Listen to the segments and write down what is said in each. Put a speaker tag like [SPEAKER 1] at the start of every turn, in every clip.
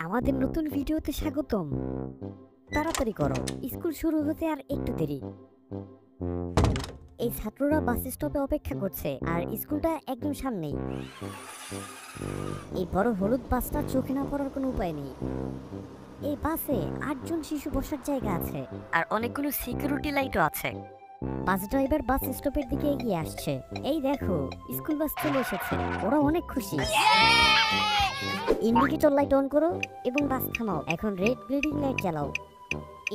[SPEAKER 1] আমাদের নতুন ভিডিওতে স্বাগতম। তাড়াতাড়ি করো, স্কুল শুরু হতে আর একটু দেরি। এই ছাত্ররা বাস স্টপে অপেক্ষা করছে আর স্কুলটা একদম সামনেই। এই বড় হলুদ বাসটা চোখে না পড়ার কোনো উপায় নেই। এই বাসে 8 জন শিশু বসার জায়গা আছে আর অনেকগুলো সিকিউরিটি লাইটও আছে। বাস ড্রাইভার বাস স্টপের দিকে এগিয়ে আসছে। এই দেখো, স্কুল বাস চলে এসেছে। ওরা অনেক খুশি। ইন্ডিকেটর লাইট অন করো এবং বাস থামাও। এখন রেড গ্লিডিং লাইট জ্বালাও।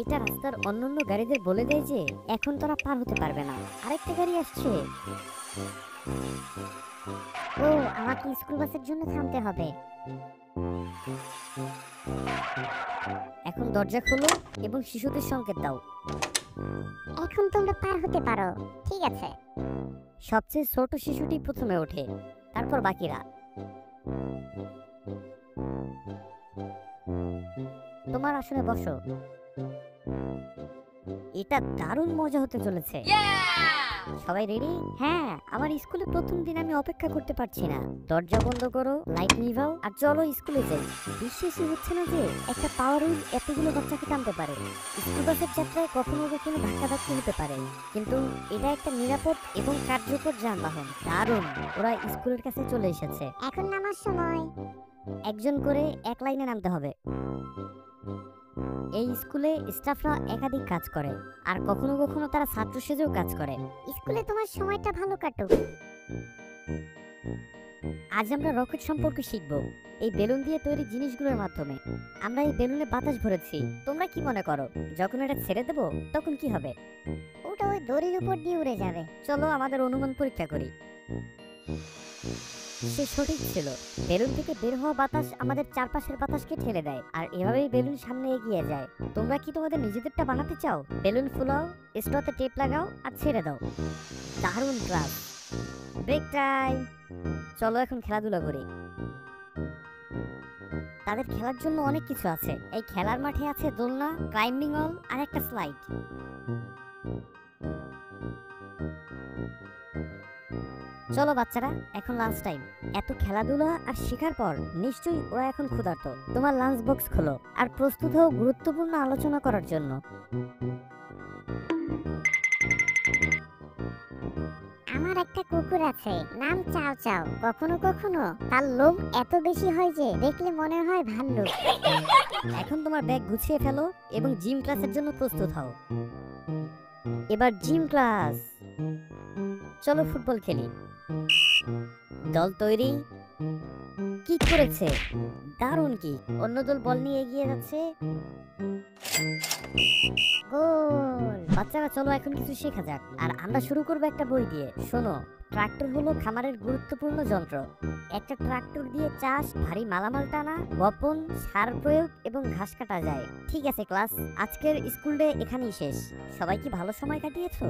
[SPEAKER 1] এটা রাস্তার অন্যান্য গাড়িদের বলে দেয় যে এখন তারা পার হতে পারবে না। আরেকটা গাড়ি আসছে।
[SPEAKER 2] ও, আমাকে স্কুল বাসের জন্য থামতে হবে।
[SPEAKER 1] এখন দরজা খোলো এবং শিশুদের সংকেত দাও।
[SPEAKER 2] এখন তোমরা পার হতে পারো। ঠিক আছে।
[SPEAKER 1] সবচেয়ে ছোট শিশুটি প্রথমে ওঠে, তারপর বাকিরা। তোমার আসনে বসো। এটা দারুণ মজা হতে চলেছে। সবাই রেডি? হ্যাঁ, আমার স্কুলে প্রথম দিন আমি অপেক্ষা করতে পারছি না। দরজা বন্ধ করো, লাইট নিভাও আর চলো স্কুলে যাই। বিশ্বাসই হচ্ছে না যে একটা পাওয়ার হুইল এতগুলো বাচ্চাকে টানতে পারে। স্কুল বাসের যাত্রায় কখনো কখনো ধাক্কাধাক্কি হতে পারে, কিন্তু এটা একটা নিরাপদ এবং কার্যকর যানবাহন। দারুণ। ওরা স্কুলের কাছে চলে এসেছে।
[SPEAKER 2] এখন নামার সময়।
[SPEAKER 1] একজন করে এক লাইনে নামতে হবে। এই স্কুলে স্টাফরা একাধিক কাজ করে আর কখনো কখনো তারা ছাত্র সেজেও কাজ করে।
[SPEAKER 2] স্কুলে তোমার সময়টা ভালো কাটুক।
[SPEAKER 1] আজ আমরা রকেট সম্পর্কে শিখব, এই বেলুন দিয়ে তৈরি জিনিসগুলোর মাধ্যমে। আমরা এই বেলুনে বাতাস ভরেছি। তোমরা কি মনে করো যখন এটা ছেড়ে দেব তখন কি হবে?
[SPEAKER 2] ওটা ওই দড়ির উপর দিয়ে উড়ে যাবে।
[SPEAKER 1] চলো আমাদের অনুমান পরীক্ষা করি। সে সঠিক ছিল। বেলুন থেকে বের হওয়া বাতাস আমাদের চারপাশের বাতাসকে ঠেলে দেয় আর এভাবেই বেলুন সামনে এগিয়ে যায়। তোমরা কি তোমাদের নিজেদেরটা বানাতে চাও? বেলুন ফুলাও, স্ট্রতে টেপ লাগাও আর ছেড়ে দাও। দারুণ ক্লাস। Break time. চলো এখন খেলাধুলা করি। তাদের খেলার জন্য অনেক কিছু আছে। এই খেলার মাঠে আছে দোলনা, ক্লাইম্বিং ওয়াল আর একটা স্লাইড। চলো বাচ্চারা, এখন লাঞ্চ টাইম। এত খেলাধুলা আর শেখার পর নিশ্চয়ই ওরা এখন ক্ষুধার্ত। তোমার লাঞ্চ বক্স খোলো আর প্রস্তুত হও গুরুত্বপূর্ণ আলোচনা করার জন্য।
[SPEAKER 2] আমার একটা কুকুর আছে, নাম চাও চাও। কখনো কখনো তার লোম এত বেশি হয় যে দেখলে মনে হয় ভাল্লুক।
[SPEAKER 1] এখন তোমার ব্যাগ গুছিয়ে ফেলো এবং জিম ক্লাসের জন্য প্রস্তুত হও। এবার জিম ক্লাস। চলো ফুটবল খেলি। দল তৈরি। কিক করেছে, দারুণ কিক। অন্য দল বল নিয়ে এগিয়ে যাচ্ছে। গোল। বাচ্চারা চলো এখন কিছু শেখা যাক। আর আমরা শুরু করবো একটা বই দিয়ে। শোনো, ট্রাক্টর হলো খামারের গুরুত্বপূর্ণ যন্ত্র। একটা ট্রাক্টর দিয়ে চাষ, ভারী মালামাল টানা, বপন, সার প্রয়োগ এবং ঘাস কাটা যায়। ঠিক আছে ক্লাস, আজকের স্কুল ডে এখানেই শেষ। সবাই কি ভালো সময় কাটিয়েছো?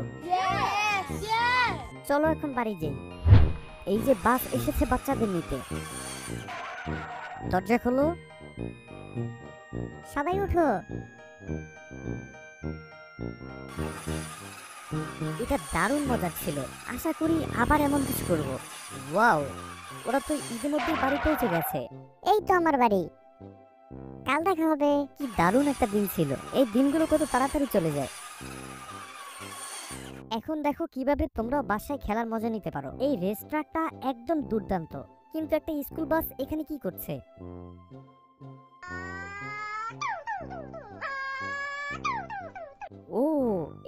[SPEAKER 1] চলো এখন বাড়ি যাই। এই যে বাস এসেছে বাচ্চাদের নিতে। দরজা খোলো।
[SPEAKER 2] সবাই উঠো।
[SPEAKER 1] এটা দারুণ মজার ছিল। আশা করি আবার এমন কিছু করব। ওয়াও, ওরা তো ইতিমধ্যে বাড়ি পৌঁছে গেছে।
[SPEAKER 2] এই তো আমার বাড়ি। কাল দেখা হবে।
[SPEAKER 1] কি দারুণ একটা দিন ছিল। এই দিনগুলো কত তাড়াতাড়ি চলে যায়। এখন দেখো কিভাবে তোমরা বাসায় খেলার মজা নিতে পারো। এই রেস ট্র্যাকটা একদম দুর্দান্ত, কিন্তু একটা স্কুল বাস এখানে কি করছে? ও,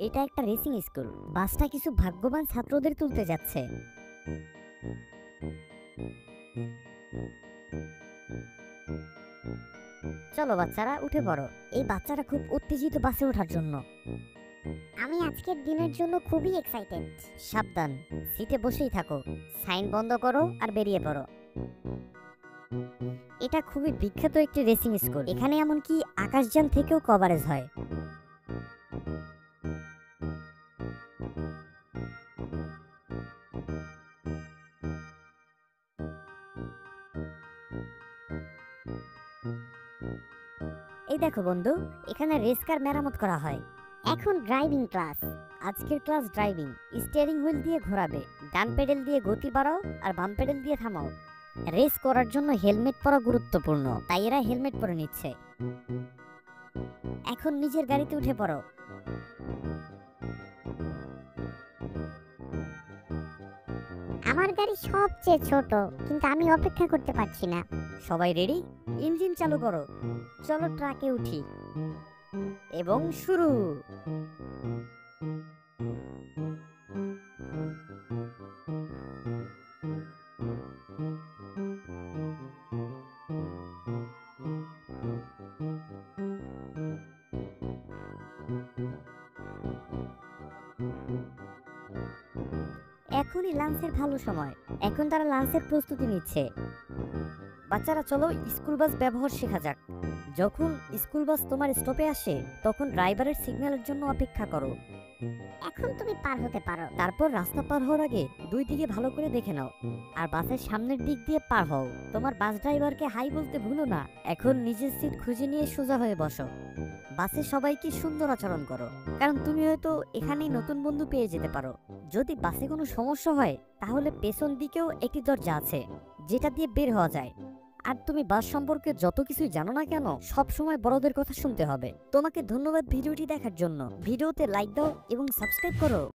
[SPEAKER 1] এটা একটা রেসিং স্কুল। বাসটা কিছু ভাগ্যবান ছাত্রদের তুলতে যাচ্ছে। চলো বাচ্চারা উঠে পড়ো। এই বাচ্চারা খুব উত্তেজিত বাসে ওঠার জন্য।
[SPEAKER 2] আমি আজকের দিনের জন্য খুবই এক্সাইটেড।
[SPEAKER 1] সাবধান, সিটে বসেই থাকো। সাইন বন্ধ করো আর বেরিয়ে পড়ো। এটা খুবই বিখ্যাত একটি রেসিং স্কুল। এখানে এমনকি আকাশযান থেকেও কভারেজ হয়। এই দেখো বন্ধু, এখানে রেস কার মেরামত করা হয়।
[SPEAKER 2] এখন ড্রাইভিং ক্লাস।
[SPEAKER 1] আজকের ক্লাস ড্রাইভিং। স্টিয়ারিং হুইল দিয়ে ঘোরাবে, ডান পেডেল দিয়ে গতি বাড়াও আর বাম পেডেল দিয়ে থামাও। রেস করার জন্য হেলমেট পরা গুরুত্বপূর্ণ, তাই এরা হেলমেট পরে নিচ্ছে। এখন নিজের গাড়িতে উঠে পড়ো।
[SPEAKER 2] আমার গাড়ি সবচেয়ে ছোট, কিন্তু আমি অপেক্ষা করতে পারছি না।
[SPEAKER 1] সবাই রেডি? ইঞ্জিন চালু করো। চলো ট্রাকে উঠি এবং শুরু। এখনই লাঞ্চের ভালো সময়। এখন তারা লাঞ্চের প্রস্তুতি নিচ্ছে। বাচ্চারা চলো স্কুল বাস ব্যবহার শেখা যাক। যখন স্কুল বাস তোমার স্টপে আসে তখন ড্রাইভারের সিগন্যালের জন্য অপেক্ষা করো।
[SPEAKER 2] এখন তুমি পার হতে পারো।
[SPEAKER 1] তারপর রাস্তা পার হওয়ার আগে দুই দিকে ভালো করে দেখে নাও আর বাসের সামনের দিক দিয়ে পার হও। তোমার বাস ড্রাইভারকে হাই বলতে ভুলো না। এখন নিজের সিট খুঁজে নিয়ে সোজা হয়ে বসো। বাসে সবাইকে সুন্দর আচরণ করো, কারণ তুমি হয়তো এখানেই নতুন বন্ধু পেয়ে যেতে পারো। যদি বাসে কোনো সমস্যা হয় তাহলে পেছন দিকেও একটি দরজা আছে যেটা দিয়ে বের হওয়া যায়। আর তুমি বাস সম্পর্কে যত কিছুই জানো না কেন, সব সময় বড়দের কথা শুনতে হবে। তোমাকে ধন্যবাদ ভিডিওটি দেখার জন্য। ভিডিওতে লাইক দাও এবং সাবস্ক্রাইব করো।